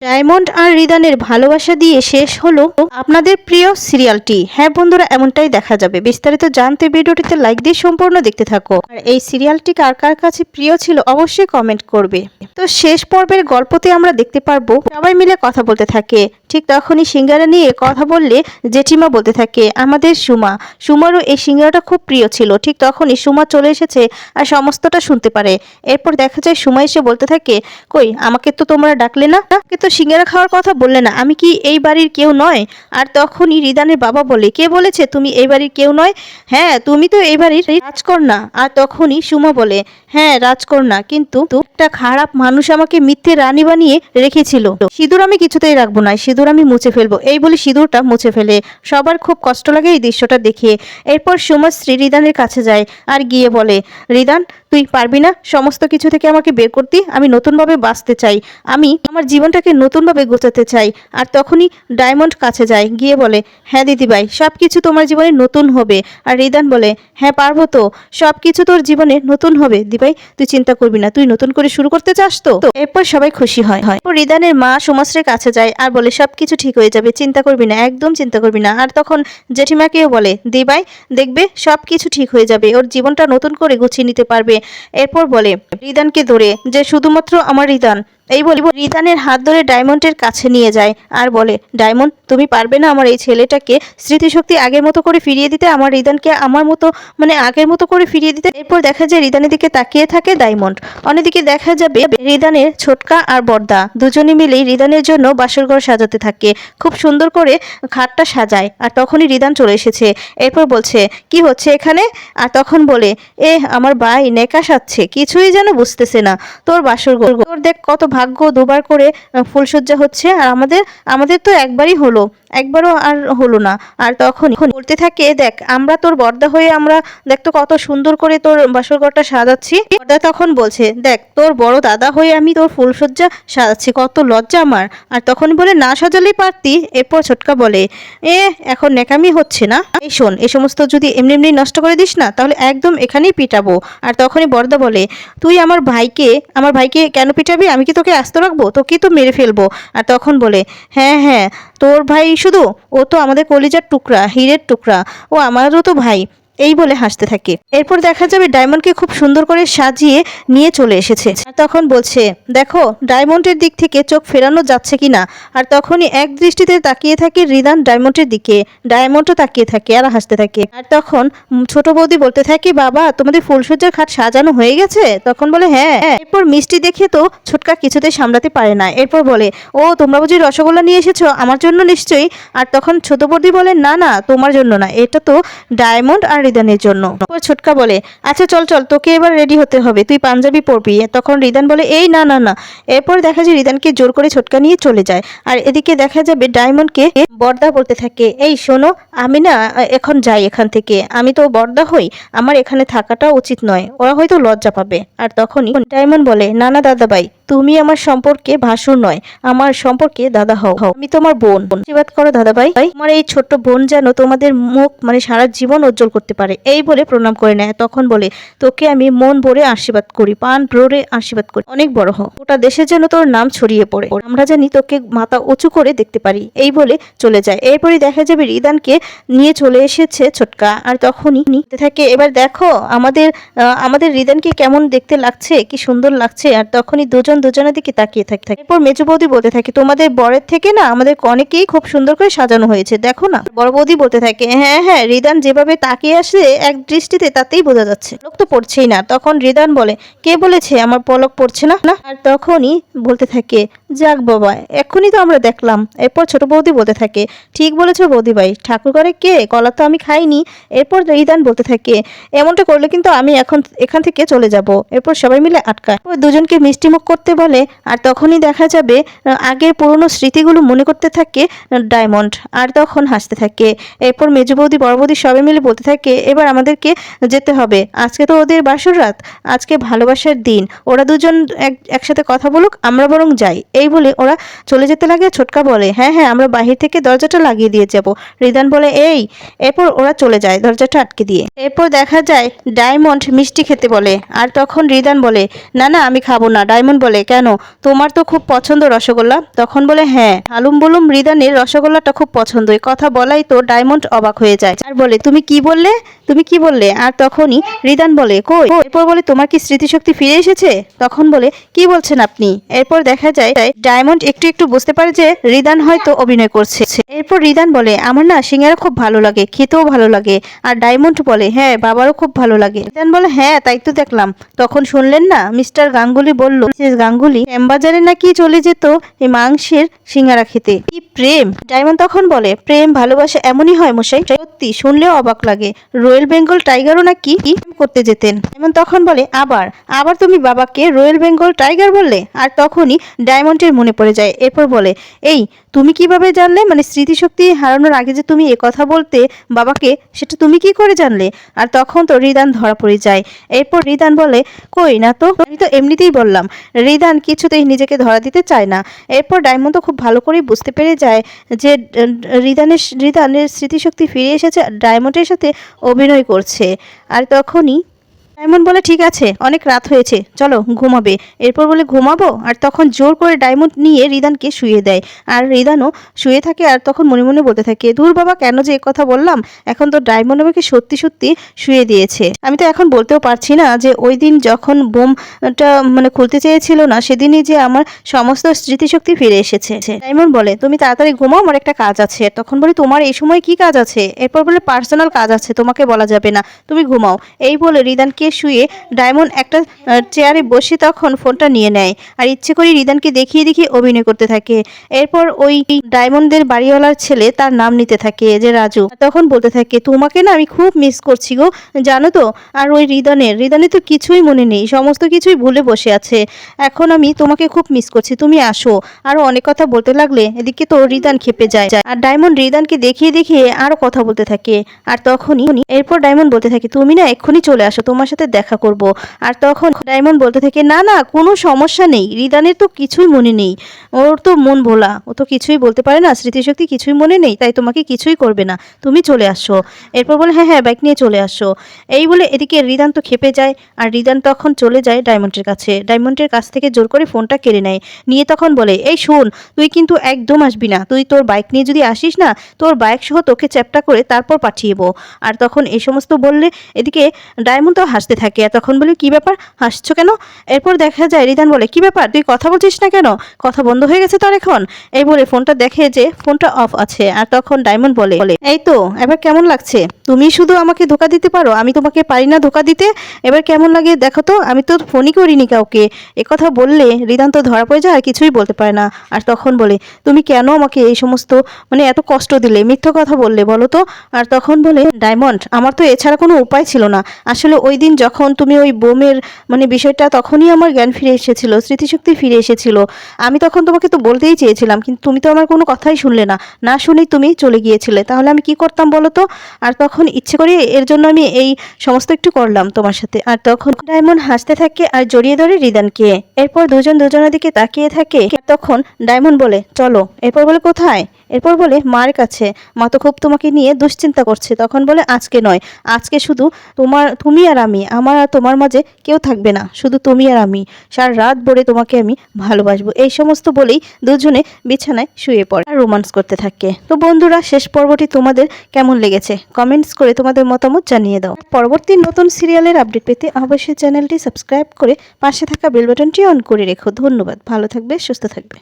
Diamond আর রিদানের ভালোবাসা দিয়ে শেষ হলো আপনাদের প্রিয় সিরিয়ালটি। হ্যাঁ বন্ধুরা, এমনটাই দেখা যাবে। বিস্তারিত জানতে ভিডিওটিতে লাইক দিয়ে সম্পূর্ণ দেখতে থাকো। আর এই সিরিয়ালটি কার কার কাছে প্রিয় ছিল অবশ্যই কমেন্ট করবে। তো শেষ পর্বের গল্পতে আমরা দেখতে পারবো সবাই মিলে কথা বলতে থাকে। ঠিক তখনই সিঙ্গারা নিয়ে কথা বললে জেঠিমা বলতে থাকে আমাদের সুমারও এই সিঙ্গারাটা খুব প্রিয় ছিল। ঠিক তখনই সুমা চলে এসেছে আর সমস্তটা শুনতে পারে। এরপর দেখা যায় সুমা এসে বলতে থাকে, কই আমাকে তো তোমরা ডাকলে না, তো সিঙ্গারা খাওয়ার কথা বললে না, আমি কি এই বাড়ির কেউ নয়? আর তখনই রিদানের বাবা বলে, কে বলেছে তুমি এই বাড়ির কেউ নয়? হ্যাঁ তুমি তো এই বাড়ির রাজকন্যা। আর তখনই সুমা বলে, হ্যাঁ রাজকন্যা, কিন্তু একটা খারাপ মানুষ আমাকে মিথ্যে রানী বানিয়ে রেখেছিল। সিঁদুর আমি কিছুতেই রাখবো না, সিঁদুর আমি মুছে ফেলবো। এই বলে সিঁদুরটা মুছে ফেলে। সবার খুব কষ্ট লাগে এই দৃশ্যটা দেখে। এরপর সুমা শ্রী রিদানের কাছে যায় আর গিয়ে বলে, রিদান তুই পারবি না সমস্ত কিছু থেকে আমাকে বের করতে? আমি নতুনভাবে বাঁচতে চাই, আমি আমার জীবনটাকে নতুনভাবে গোছাতে চাই। আর তখনই ডায়মন্ড কাছে যায়, গিয়ে বলে, হ্যাঁ দিদিভাই সব কিছু তোমার জীবনে নতুন হবে। আর রিদান বলে, হ্যাঁ পারবো তো, সব কিছু তোর জীবনে নতুন হবে দিদিভাই, তুই চিন্তা করবি না, তুই নতুন করে শুরু করতে চাস তো? এরপর সবাই খুশি হয়। রিদানের মা সুমাশ্রের কাছে যায় আর বলে, সব কিছু ঠিক হয়ে যাবে, চিন্তা করবি না, একদম চিন্তা করবি না। আর তখন জেঠিমাকেও বলে, দিদিভাই দেখবে সব কিছু ঠিক হয়ে যাবে, ওর জীবনটা নতুন করে গুছিয়ে নিতে পারবে। এরপর বলে রিদানকে ধরে যে শুধুমাত্র আমার রিদান, এই বলি রিদানের হাত ধরে ডায়মন্ডের কাছে নিয়ে যায় আর বলে, ডায়মন্ড তুমি পারবে না আমার এই ছেলেটাকে স্মৃতিশক্তি আগের মতো করে ফিরিয়ে দিতে, আমার রিদানকে আমার মতো মানে আগের মতো করে ফিরিয়ে দিতে? এরপর দেখা যায় রিদানের দিকে তাকিয়ে থাকে ডায়মন্ড। অন্যদিকে দেখা যাবে রিদানের ছোটকা আর বড়দা দুজনে মিলেই রিদানের জন্য বাসরঘর সাজাতে থাকে। খুব সুন্দর করে খাটটা সাজায়। আর তখনই রিদান চলে এসেছে। এরপর বলছে, কি হচ্ছে এখানে? আর তখন বলে, আমার ভাই নেকা সাজছে, কিছুই যেন বুঝতেছে না। তোর বাসরঘর, তোর দেখ কত ভাগ্য, দুবার করে ফুলসজ্জা হচ্ছে, আর আমাদের তো একবারই হলো, একবারও আর হলো না। আর তখন বলতে থাকে, দেখ আমরা তোর বর্দা হয়ে আমরা দেখ তো কত সুন্দর করে তোর বাসরঘরটা সাজাচ্ছি। বর্দা তখন বলছে, দেখ তোর বড় দাদা হয়ে আমি তোর ফুলসজ্জা সাজাচ্ছি, কত লজ্জা আমার। আর তখন বলে, না সাজালেই পারতি। এরপর ছোটকা বলে, এখন নেকামি হচ্ছে না, এই শোন, এ সমস্ত যদি এমনি এমনি নষ্ট করে দিস না তাহলে একদম এখানেই পিটাবো। আর তখনই বর্দা বলে, তুই আমার ভাইকে কেন পিটাবি? আমি কি তোকে আস্ত রাখবো? তোকে তো মেরে ফেলবো। আর তখন বলে, হ্যাঁ হ্যাঁ তোর ভাই শুধু, ও তো আমাদের কলিজার টুকরা, হীরের টুকরা, ও আমারও তো ভাই। এই বলে হাসতে থাকে। এরপর দেখা যাবে ডায়মন্ডকে খুব সুন্দর করে সাজিয়ে নিয়ে চলে এসেছে। আর তখন বলছে, দেখো ডায়মন্ডের দিক থেকে চোখ ফেরানো যাচ্ছে কিনা। আর তখনই এক দৃষ্টিতে তাকিয়ে থাকে রিদান ডায়মন্ডের দিকে, ডায়মন্ডও তাকিয়ে থাকে আর হাসতে থাকে। আর তখন ছোট বৌদি বলতে থাকে, বাবা তোমাদের ফুলসজ্জার খাট সাজানো হয়ে গেছে? তখন বলে, হ্যাঁ। এরপর মিষ্টি দেখে তো ছোটকা কিছুতেই সামলাতে পারে না। এরপর বলে, ও তোমরা বুঝি রসগোল্লা নিয়ে এসেছো আমার জন্য নিশ্চয়ই? আর তখন ছোট বৌদি বলে, না না তোমার জন্য না, এটা তো ডায়মন্ড আর রিদানের জন্য। ছোটকা বলে, আচ্ছা চল চল, তোকে এবার রেডি হতে হবে, তুই পাঞ্জাবি পরবি। তখন রিদান বলে, এই না না না। এরপর দেখা যায় রিদানকে জোর করে ছোটকা নিয়ে চলে যায়। আর এদিকে দেখা যাবে ডায়মন্ডকে বর্দা বলতে থাকে, এই শোনো, আমি না এখন যাই এখান থেকে, আমি তো বর্দা হই, আমার এখানে থাকাটা উচিত নয়, ওরা হয়তো লজ্জা পাবে। আর তখনই ডায়মন্ড বলে, না না দাদাভাই, তুমি আমার সম্পর্কে ভাসুর নয়, আমার সম্পর্কে দাদা হও, আমি তোমার বোন। আশীর্বাদ করো দাদাভাই, আমার এই ছোট্ট বোন যেন তোমাদের মুখ মানে সারা জীবন উজ্জ্বল করতে পারে। এই বলে প্রণাম করে নেয়। তখন বলে, তোকে আমি মন ভরে আশীর্বাদ করি, প্রাণ ভরে আশীর্বাদ করি, অনেক বড় হও, গোটা দেশে যেন তোর নাম ছড়িয়ে পড়ে, আমরা জানি তোকে মাথা উঁচু করে দেখতে পারি। এই বলে চলে যায়। এরপরে দেখা যাবে রিদানকে নিয়ে চলে এসেছে ছোটকা। আর তখনই নিতে থাকে, এবার দেখো আমাদের রিদানকে কেমন দেখতে লাগছে, কি সুন্দর লাগছে। আর তখনই দুজনের দিকে তাকিয়ে থাকে। এরপর মেজো বৌদি বলতে থাকে, তোমাদের বরের থেকে না আমাদের অনেকেই খুব সুন্দর করে সাজানো হয়েছে, দেখো না। বড় বৌদি বলতে থাকে, হ্যাঁ হ্যাঁ রিদান যেভাবে তাকিয়ে আসে এক দৃষ্টিতে তাতেই বোঝা যাচ্ছে, পলক তো পড়ছেই না। তখন রিদান বলে, কে বলেছে আমার পলক পড়ছে না? আর তখনই বলতে থাকে, যাক বাবা এক্ষুনি তো আমরা দেখলাম। এরপর ছোট বৌদি বলতে থাকে, ঠিক বলেছো বৌদি ভাই, ঠাকুর ঘরে কে কলা তো আমি খাইনি। এরপর রিদান বলতে থাকে, এমনটা করলে কিন্তু আমি এখান থেকে চলে যাব। এরপর সবাই মিলে আটকায়, দুজনকে মিষ্টিমুখ করতে বলে। আর তখনই দেখা যাবে আগের পুরনো স্মৃতিগুলো মনে করতে থাকে ডায়মন্ড, আর তখন হাসতে থাকে। এরপর মেজো বৌদি বড় বৌদি সবাই মিলে বলতে থাকে, এবার আমাদেরকে যেতে হবে, আজকে তো ওদের বাসর রাত, আজকে ভালোবাসার দিন, ওরা দুজন একসাথে কথা বলুক, আমরা বরং যাই। এই বলে ওরা চলে যেতে লাগে। ছোটকা বলে, হ্যাঁ হ্যাঁ আমরা বাহির থেকে দরজাটা লাগিয়ে দিয়ে যাব। রিদান বলে, এই। এরপর ওরা চলে যায় দরজাটা আটকে দিয়ে। এরপর দেখা যায় ডায়মন্ড মিষ্টি খেতে বলে। আর তখন রিদান বলে, না না আমি খাবো না। ডায়মন্ড বলে, বলে কেন, তোমার তো খুব পছন্দ রসগোল্লা। তখন বলে হ্যাঁ, হালুম বলুম রিদানের রসগোল্লাটা খুব পছন্দ। এই কথা বলাই তো ডায়মন্ড অবাক হয়ে যায় আর বলে তুমি কি বললে, তুমি কি বললে? আর তখনই রিদান বলে কই, এরপর বলে তোমার কি স্মৃতিশক্তি ফিরে এসেছে? তখন বলে কি বলছেন আপনি? এরপর দেখা যায় ডায়মন্ড একটু একটু বুঝতে পারে যে রিদান হয়তো অভিনয় করছে। এরপর রিদান বলে আমার না সিঙ্গারা খুব ভালো লাগে, খেতেও ভালো লাগে। আর ডায়মন্ড বলে হ্যাঁ, বাবারও খুব ভালো লাগে। রিদান বলে হ্যাঁ, তাই তো দেখলাম। তখন শুনলেন না মিস্টার গাঙ্গুলি বলল, মিসেস গাঙ্গুলি শ্যামবাজারে নাকি চলে যেত এই মাংসের সিঙ্গারা খেতে। কি প্রেম! ডায়মন্ড তখন বলে প্রেম ভালোবাসা এমনই হয় মশাই, সত্যি শুনলেও অবাক লাগে। রয়্যাল বেঙ্গল টাইগারও নাকি প্রেম করতে যেতেন। ডায়মন্ড তখন বলে আবার আবার তুমি বাবাকে রয়্যাল বেঙ্গল টাইগার বললে? আর তখনই ডায়মন্ডের মনে পড়ে যায়। এরপর বলে এই তুমি কিভাবে জানলে, মানে স্মৃতিশক্তি হারানোর আগে যে তুমি কথা বলতে বাবাকে, সেটা তুমি কি করে জানলে? আর তখন তো রিদান ধরা পড়ে যায়। এরপর রিদান বলে কই না তো, আমি তো এমনিতেই বললাম। রিদান কিছুতেই নিজেকে ধরা দিতে চায় না। এরপর ডায়মন্ড তো খুব ভালো করেই বুঝতে পেরে যায় যে রিদানের স্মৃতিশক্তি ফিরে এসেছে, ডায়মন্ডের সাথে অভিনয় করছে। আর তখনই ডায়মন্ড বলে ঠিক আছে, অনেক রাত হয়েছে, চলো ঘুমাবে। এরপর বলে ঘুমাবো। আর তখন জোর করে ডায়মন্ড নিয়ে রিদানকে শুয়ে দেয়। আর রিদানও শুয়ে থাকে আর তখন মনে মনে বলতে থাকে দূর বাবা, কেন যে কথা বললাম, এখন তো ডায়মন্ড আমাকে সত্যি সত্যি শুয়ে দিয়েছে। আমি তো এখন বলতেও পারছি না যে ওই দিন যখন বোমটা মানে খুলতে চেয়েছিল না, সেদিনই যে আমার সমস্ত স্মৃতিশক্তি ফিরে এসেছে। ডায়মন্ড বলে তুমি তাড়াতাড়ি ঘুমাও, আমার একটা কাজ আছে। তখন বলে তোমার এই সময় কি কাজ আছে? এরপর বলে পার্সোনাল কাজ আছে, তোমাকে বলা যাবে না, তুমি ঘুমাও। এই বলে রিদানকে শুয়ে ডায়মন্ড একটা চেয়ারে বসে তখন ফোনটা নিয়ে নেয় আর ইচ্ছে করে রিদানকে দেখিয়ে দেখিয়ে অভিনয় করতে থাকে। এরপর ওই ডায়মন্ডের বাড়িওয়ালার ছেলে তার নাম নিতে থাকে যে রাজু, তখন বলতে থাকে তোমাকে না আমি খুব মিস করছি গো, জানো তো। আর ওই রিদানের তো কিছুই মনে নেই, সমস্ত কিছুই ভুলে বসে আছে। এখন আমি তোমাকে খুব মিস করছি, তুমি আসো। আরো অনেক কথা বলতে লাগলে এদিকে তো রিদান খেপে যায় আর ডায়মন্ড রিদানকে দেখিয়ে দেখিয়ে আরো কথা বলতে থাকে। আর তখনই এরপর ডায়মন্ড বলতে থাকে তুমি না এক্ষুনি চলে আসো, তোমার সাথে দেখা করব। আর তখন ডায়মন্ড বলতে থাকে না না, কোনো সমস্যা নেই, রিদানের তো কিছুই মনে নেই, ওর তো মন ভোলা, ও তো কিছুই বলতে পারে না, স্মৃতিশক্তি কিছুই মনে নেই, তাই তোমাকে কিছুই করবে না, তুমি চলে আসো। এরপর বলে হ্যাঁ হ্যাঁ, বাইক নিয়ে চলে আসো। এই বলে এদিকে রিদান তো খেপে যায় আর রিদান তখন চলে যায় ডায়মন্ডের কাছে। ডায়মন্ডের কাছ থেকে জোর করে ফোনটা কেড়ে নেয়, নিয়ে তখন বলে এই শোন, তুই কিন্তু একদম আসবি না, তুই তোর বাইক নিয়ে যদি আসিস না, তোর বাইক সহ তোকে চ্যাপ্টা করে তারপর পাঠিয়েবো। আর তখন এই সমস্ত বললে এদিকে ডায়মন্ড তো হাসতে থাকে। আর তখন বলে কি ব্যাপার, হাসছো কেন? এরপর দেখা যায় রিদান বলে কি ব্যাপার, তুই কথা বলছিস না কেন, কথা বন্ধ হয়ে গেছে তোর এখন? এই বলে ফোনটা দেখে যে ফোনটা অফ আছে। আর তখন ডায়মন্ড বলে এই তো, এবার কেমন লাগছে? তুমি শুধু আমাকে ধোকা দিতে পারো, আমি তোমাকে পারি না ধোকা দিতে। এবার কেমন লাগে দেখো তো, আমি তো ফোনই করিনি কাউকে। একথা বললে রিদান তো ধরা পড়ে যায় আর কিছুই বলতে পারে না। আর তখন বলে তুমি কেন আমাকে এই সমস্ত মানে এত কষ্ট দিলে, মিথ্যা কথা বললে বলো তো? আর তখন বলে ডায়মন্ড আমার তো এছাড়া কোনো উপায় ছিল না, আসলে ওই দিন যখন তুমি ওই বোমের মানে বিষয়টা, তখনই আমার জ্ঞান ফিরে এসেছিল, স্মৃতিশক্তি ফিরে এসেছিল। আমি তখন তোমাকে তো বলতেই চেয়েছিলাম, কিন্তু তুমি তো আমার কোনো কথাই শুনলে না, না শুনেই তুমি চলে গিয়েছিলে, তাহলে আমি কি করতাম বলো তো? আর তখন ইচ্ছে করে এর জন্য আমি এই সমস্ত একটু করলাম তোমার সাথে। আর তখন ডায়মন্ড হাসতে থাকে আর জড়িয়ে ধরে রিদানকে। এরপর দুজন দুজনের দিকে তাকিয়ে থাকে। তখন ডায়মন্ড বলে চলো। এরপর বলে কোথায়? এরপর বলে মার কাছে, মা তো খুব তোমাকে নিয়ে দুশ্চিন্তা করছে। তখন বলে আজকে নয়, আজকে শুধু তুমি আর আমি, আমার আর তোমার মাঝে কেউ থাকবে না, শুধু তুমি আর আমি, সারা রাত ভরে তোমাকে আমি ভালোবাসবো। এই সমস্ত বলেই দুজনে বিছানায় শুয়ে পড়ে আর রোমান্স করতে থাকে। তো বন্ধুরা, শেষ পর্বটি তোমাদের কেমন লেগেছে কমেন্টস করে তোমাদের মতামত জানিয়ে দাও। পরবর্তী নতুন সিরিয়ালের আপডেট পেতে অবশ্যই চ্যানেলটি সাবস্ক্রাইব করে পাশে থাকা বেল বাটনটি অন করে রেখো। ধন্যবাদ, ভালো থাকবে, সুস্থ থাকবে।